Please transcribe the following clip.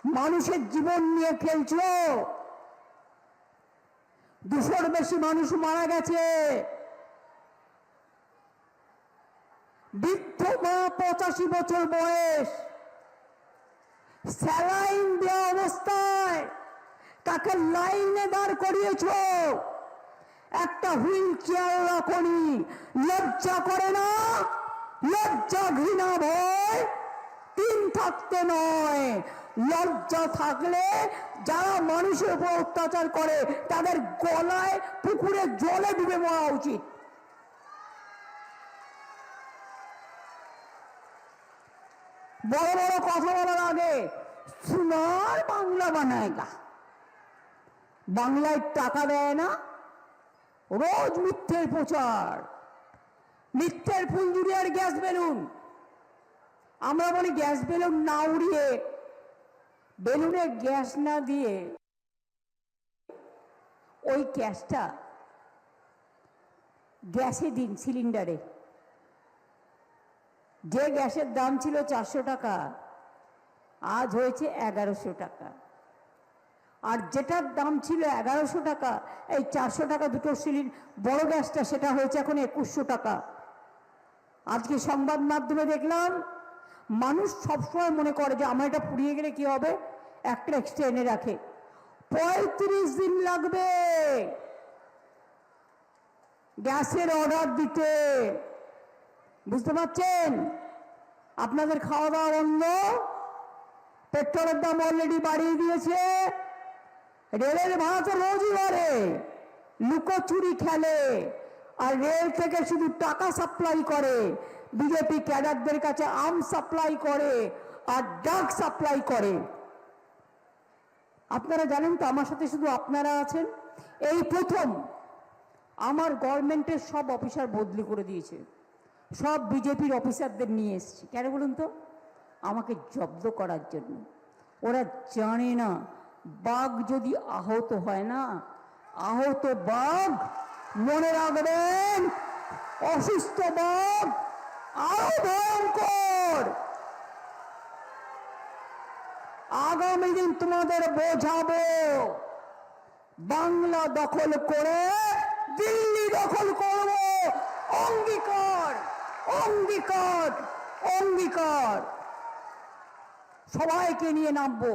মানুষের জীবন নিয়ে খেলছো। 200-র বেশি মানুষ মারা গেছে। বৃদ্ধ মা 85 বছর বয়স, স্যালাইন দেওয়া অবস্থায় তাকে লাইনে দাঁড় করিয়েছ। একটা হুইল চেয়ার রাখনি। লজ্জা করে না? লজ্জা, ঘৃণা, ভয় 3 থাকতে নয়। লজ্জা থাকলে যারা মানুষের উপর অত্যাচার করে তাদের গলায় পুকুরে জলে ডুবে মরা উচিত। বড় বড় কথা বলার আগে সোনার বাংলা বানায়গা। বাংলায় টাকা দেয় না, রোজ মিথ্যের প্রচার, মিথ্যের ফুলঝুরি আর গ্যাস বেলুন। আমরা বলি গ্যাস বেলুন না উড়িয়ে, বেলুনে গ্যাস না দিয়ে ওই গ্যাসটা গ্যাসে দিন, সিলিন্ডারে। যে গ্যাসের দাম ছিল 400 টাকা আজ হয়েছে 1100 টাকা। আর যেটার দাম ছিল 1100 টাকা, এই 400 টাকা দুটো সিলিন্ডার বড় গ্যাসটা, সেটা হয়েছে এখন 2100 টাকা। আজকে সংবাদ মাধ্যমে দেখলাম মানুষ সবসময় মনে করে যে আমার এটা পুড়িয়ে গেলে কি হবে, একটা এক্সট্রা এনে রাখে। 35 দিন লাগবে গ্যাসের অর্ডার দিতে। বুঝতে পারছেন? আপনাদের খাওয়া দাওয়া বন্ধ, পেট্রোলের দাম অলরেডি বাড়িয়ে দিয়েছে, রেলের ভাড়া তো রোজই বাড়ে। লুকোচুরি খেলে আর রেল থেকে শুধু টাকা সাপ্লাই করে, বিজেপি ক্যাডারদের কাছে আম সাপ্লাই করে আর ড্রাগ সাপ্লাই করে। আপনারা জানেন তো, আমার সাথে শুধু আপনারা আছেন। এই প্রথম আমার গভর্নমেন্টের সব অফিসার বদলি করে দিয়েছে, সব বিজেপির অফিসারদের নিয়ে এসেছি। কেন বলুন তো? আমাকে জব্দ করার জন্য। ওরা জানে না বাঘ যদি আহত হয় না, আহত বাঘ মনে রাখবেন, অসুস্থ বাঘ আরো ভয়ঙ্কর। আগামী দিন তোমাদের বোঝাবো, বাংলা দখল করে দিল্লি দখল করব। অঙ্গীকার, অঙ্গীকার, অঙ্গীকার। সবাইকে নিয়ে নামবো।